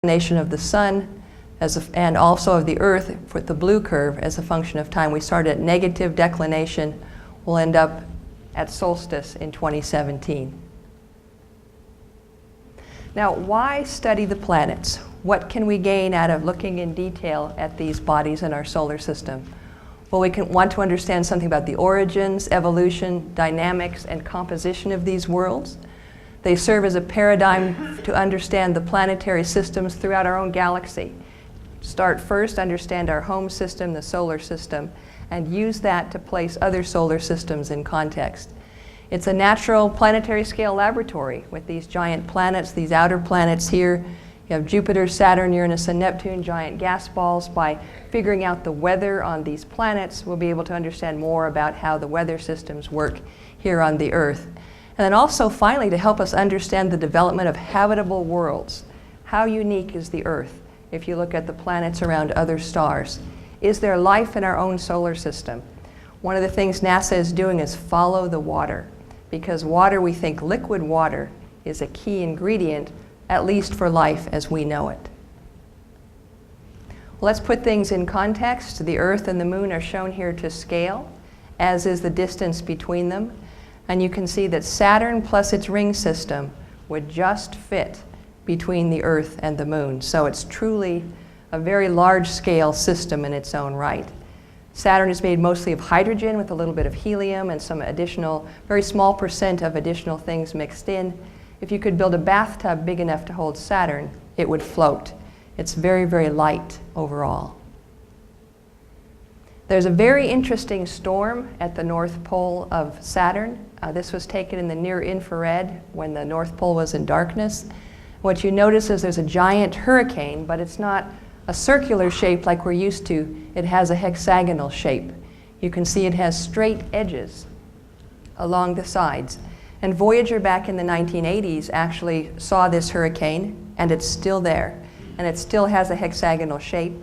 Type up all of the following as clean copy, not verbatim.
inclination of the sun and also of the Earth with the blue curve as a function of time. We started at negative declination. We'll end up at solstice in 2017. Now, why study the planets? What can we gain out of looking in detail at these bodies in our solar system? Well, we want to understand something about the origins, evolution, dynamics, and composition of these worlds. They serve as a paradigm to understand the planetary systems throughout our own galaxy. Start first, understand our home system, the solar system, and use that to place other solar systems in context. It's a natural planetary scale laboratory with these giant planets, these outer planets here. You have Jupiter, Saturn, Uranus, and Neptune, giant gas balls. By figuring out the weather on these planets, we'll be able to understand more about how the weather systems work here on the Earth. And then also, finally, to help us understand the development of habitable worlds. How unique is the Earth if you look at the planets around other stars? Is there life in our own solar system? One of the things NASA is doing is follow the water, because water, we think liquid water, is a key ingredient, at least for life as we know it. Well, let's put things in context. The Earth and the Moon are shown here to scale, as is the distance between them. And you can see that Saturn plus its ring system would just fit between the Earth and the Moon. So it's truly a very large-scale system in its own right. Saturn is made mostly of hydrogen with a little bit of helium and some additional, very small percent of additional things mixed in. If you could build a bathtub big enough to hold Saturn, it would float. It's very, very light overall. There's a very interesting storm at the North Pole of Saturn. This was taken in the near infrared when the North Pole was in darkness. What you notice is there's a giant hurricane, but it's not a circular shape like we're used to. It has a hexagonal shape. You can see it has straight edges along the sides. And Voyager back in the 1980s actually saw this hurricane, and it's still there. And it still has a hexagonal shape,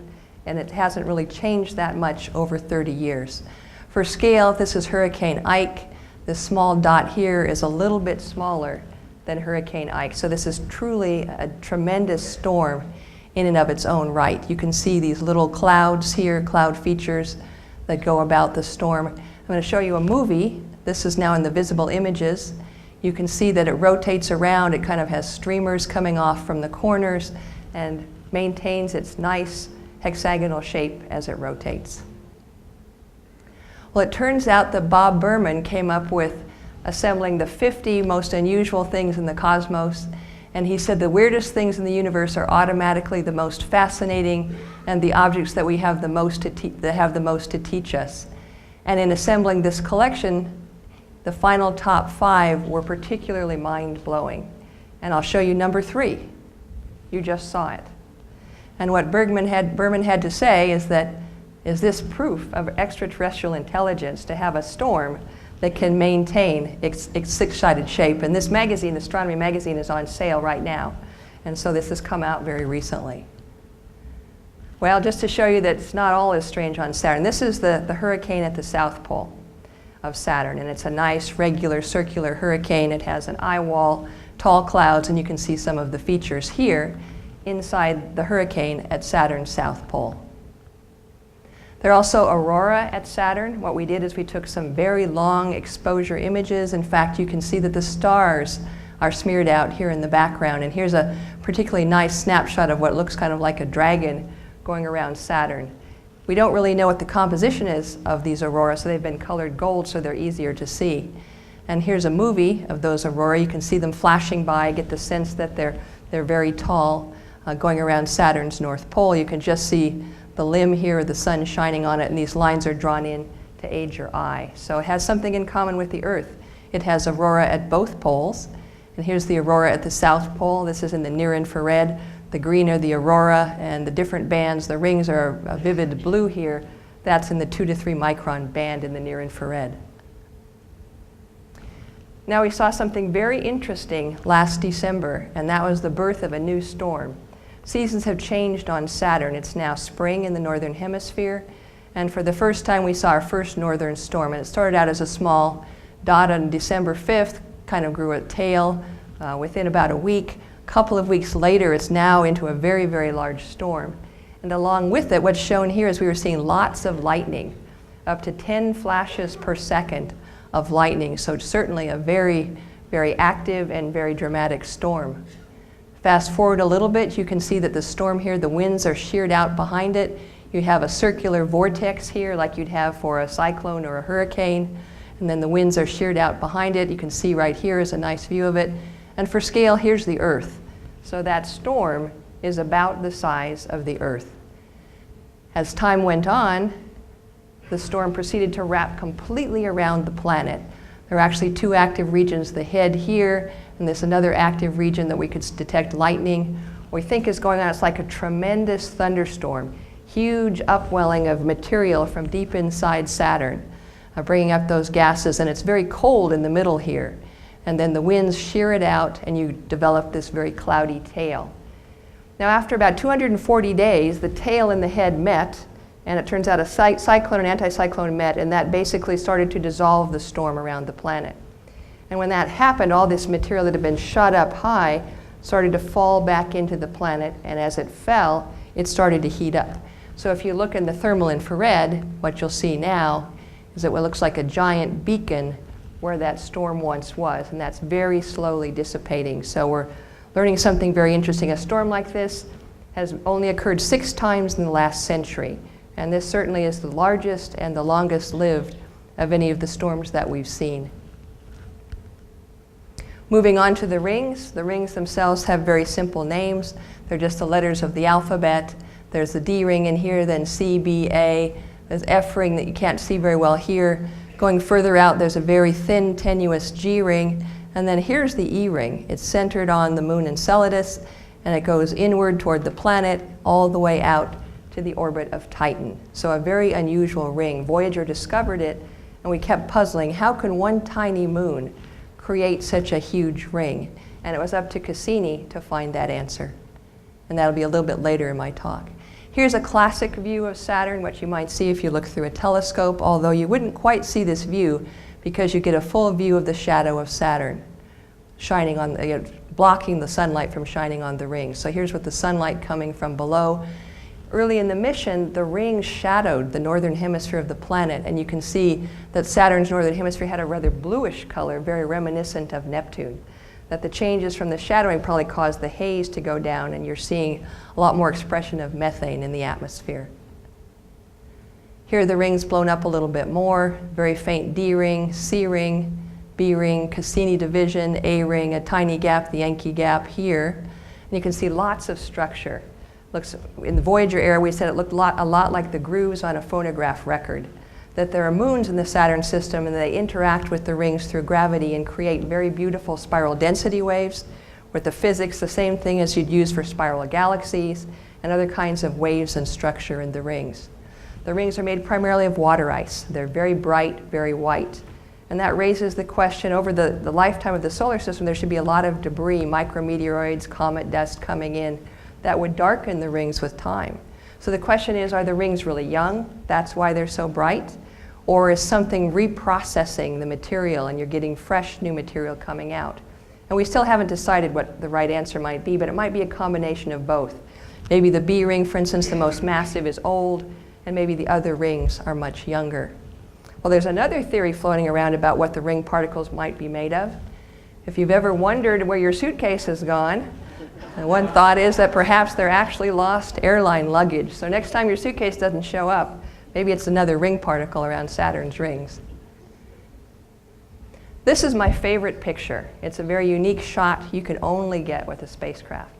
and it hasn't really changed that much over 30 years. For scale, this is Hurricane Ike. This small dot here is a little bit smaller than Hurricane Ike. So this is truly a tremendous storm in and of its own right. You can see these little clouds here, cloud features that go about the storm. I'm going to show you a movie. This is now in the visible images. You can see that it rotates around. It kind of has streamers coming off from the corners and maintains its nice hexagonal shape as it rotates. Well, it turns out that Bob Berman came up with assembling the 50 most unusual things in the cosmos, and he said the weirdest things in the universe are automatically the most fascinating and the objects that we have the most to teach us. And in assembling this collection, the final top 5 were particularly mind-blowing. And I'll show you number 3. You just saw it. And what Berman had to say is that, is this proof of extraterrestrial intelligence to have a storm that can maintain its six-sided shape? And this magazine, Astronomy Magazine, is on sale right now. And so this has come out very recently. Well, just to show you that it's not all as strange on Saturn, this is the hurricane at the South Pole of Saturn. And it's a nice, regular, circular hurricane. It has an eye wall, tall clouds, and you can see some of the features here inside the hurricane at Saturn's South Pole. There are also aurora at Saturn. What we did is we took some very long exposure images. In fact, you can see that the stars are smeared out here in the background. And here's a particularly nice snapshot of what looks kind of like a dragon going around Saturn. We don't really know what the composition is of these auroras, so they've been colored gold so they're easier to see. And here's a movie of those aurora. You can see them flashing by, get the sense that they're very tall, going around Saturn's North Pole. You can just see the limb here, the sun shining on it, and these lines are drawn in to aid your eye. So it has something in common with the Earth. It has aurora at both poles. And here's the aurora at the South Pole. This is in the near infrared. The green are the aurora, and the different bands, the rings are a vivid blue here. That's in the 2 to 3 micron band in the near infrared. Now we saw something very interesting last December, and that was the birth of a new storm. Seasons have changed on Saturn. It's now spring in the northern hemisphere, and for the first time we saw our first northern storm. And it started out as a small dot on December 5th, kind of grew a tail. Within about a week, A couple of weeks later, it's now into a very, very large storm. And along with it, what's shown here is we were seeing lots of lightning, up to 10 flashes per second of lightning. So it's certainly a very, very active and very dramatic storm. Fast forward a little bit, you can see that the storm here, the winds are sheared out behind it. You have a circular vortex here like you'd have for a cyclone or a hurricane. And then the winds are sheared out behind it. You can see right here is a nice view of it. And for scale, here's the Earth. So that storm is about the size of the Earth. As time went on, the storm proceeded to wrap completely around the planet. There are actually two active regions, the head here, and there's another active region that we could detect lightning. What we think is going on, it's like a tremendous thunderstorm, huge upwelling of material from deep inside Saturn, bringing up those gases, and it's very cold in the middle here. And then the winds shear it out, and you develop this very cloudy tail. Now, after about 240 days, the tail and the head met, and it turns out a cyclone and anticyclone met, and that basically started to dissolve the storm around the planet. And when that happened, all this material that had been shot up high started to fall back into the planet, and as it fell, it started to heat up. So if you look in the thermal infrared, what you'll see now is that what looks like a giant beacon where that storm once was, and that's very slowly dissipating. So we're learning something very interesting. A storm like this has only occurred 6 times in the last century, and this certainly is the largest and the longest lived of any of the storms that we've seen. Moving on to the rings themselves have very simple names. They're just the letters of the alphabet. There's the D ring in here, then C, B, A. There's F ring that you can't see very well here. Going further out, there's a very thin, tenuous G ring. And then here's the E ring. It's centered on the moon Enceladus, and it goes inward toward the planet all the way out to the orbit of Titan. So a very unusual ring. Voyager discovered it, and we kept puzzling, how can one tiny moon create such a huge ring? And it was up to Cassini to find that answer. And that'll be a little bit later in my talk. Here's a classic view of Saturn, what you might see if you look through a telescope, although you wouldn't quite see this view because you get a full view of the shadow of Saturn shining on, blocking the sunlight from shining on the ring. So here's with the sunlight coming from below. Early in the mission, the ring shadowed the northern hemisphere of the planet, and you can see that Saturn's northern hemisphere had a rather bluish color, very reminiscent of Neptune. That the changes from the shadowing probably caused the haze to go down, and you're seeing a lot more expression of methane in the atmosphere. Here the ring's blown up a little bit more, very faint D ring, C ring, B ring, Cassini division, A ring, a tiny gap, the Yankee gap here. And you can see lots of structure. Looks, in the Voyager era, we said it looked a lot like the grooves on a phonograph record. That there are moons in the Saturn system and they interact with the rings through gravity and create very beautiful spiral density waves with the physics the same thing as you'd use for spiral galaxies and other kinds of waves and structure in the rings. The rings are made primarily of water ice. They're very bright, very white. And that raises the question, over the lifetime of the solar system, there should be a lot of debris, micrometeoroids, comet dust coming in that would darken the rings with time. So the question is, are the rings really young? That's why they're so bright? Or is something reprocessing the material and you're getting fresh new material coming out? And we still haven't decided what the right answer might be, but it might be a combination of both. Maybe the B ring, for instance, the most massive, is old, and maybe the other rings are much younger. Well, there's another theory floating around about what the ring particles might be made of. If you've ever wondered where your suitcase has gone, one thought is that perhaps they're actually lost airline luggage. So next time your suitcase doesn't show up, maybe it's another ring particle around Saturn's rings. This is my favorite picture. It's a very unique shot you can only get with a spacecraft.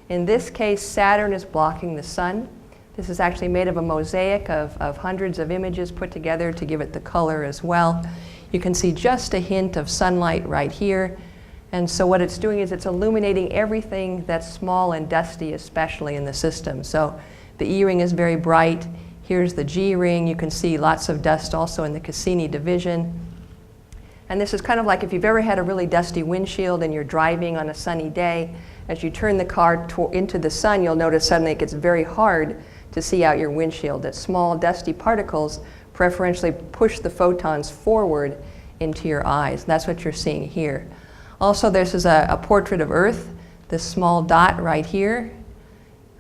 In this case, Saturn is blocking the sun. This is actually made of a mosaic of hundreds of images put together to give it the color as well. You can see just a hint of sunlight right here. And so what it's doing is it's illuminating everything that's small and dusty, especially in the system. So the E ring is very bright. Here's the G ring. You can see lots of dust also in the Cassini division. And this is kind of like if you've ever had a really dusty windshield and you're driving on a sunny day. As you turn the car into the sun, you'll notice suddenly it gets very hard to see out your windshield. That small dusty particles preferentially push the photons forward into your eyes. That's what you're seeing here. Also, this is a portrait of Earth. This small dot right here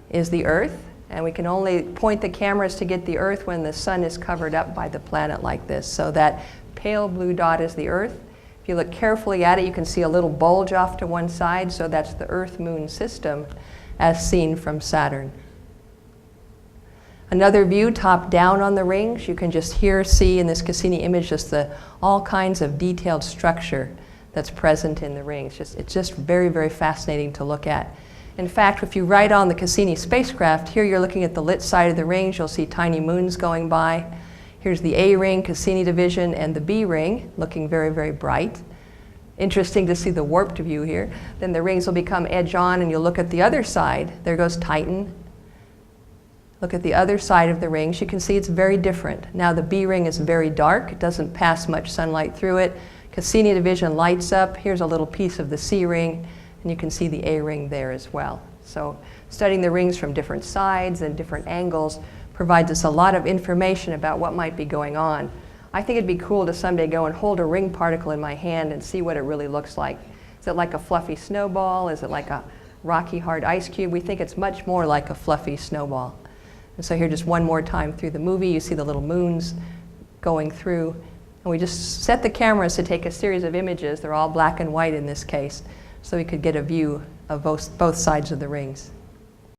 is the Earth, and we can only point the cameras to get the Earth when the sun is covered up by the planet like this. So that pale blue dot is the Earth. If you look carefully at it, you can see a little bulge off to one side, so that's the Earth-Moon system as seen from Saturn. Another view top down on the rings, you can just here see in this Cassini image just all kinds of detailed structure that's present in the rings. It's just very, very fascinating to look at. In fact, if you write on the Cassini spacecraft, here you're looking at the lit side of the rings, you'll see tiny moons going by. Here's the A ring, Cassini division, and the B ring looking very, very bright. Interesting to see the warped view here. Then the rings will become edge on, and you'll look at the other side. There goes Titan. Look at the other side of the rings. You can see it's very different. Now the B ring is very dark. It doesn't pass much sunlight through it. Cassini division lights up. Here's a little piece of the C ring, and you can see the A ring there as well. So studying the rings from different sides and different angles provides us a lot of information about what might be going on. I think it'd be cool to someday go and hold a ring particle in my hand and see what it really looks like. Is it like a fluffy snowball? Is it like a rocky hard ice cube? We think it's much more like a fluffy snowball. And so here just one more time through the movie, you see the little moons going through. And we just set the cameras to take a series of images. They're all black and white in this case, so we could get a view of both sides of the rings.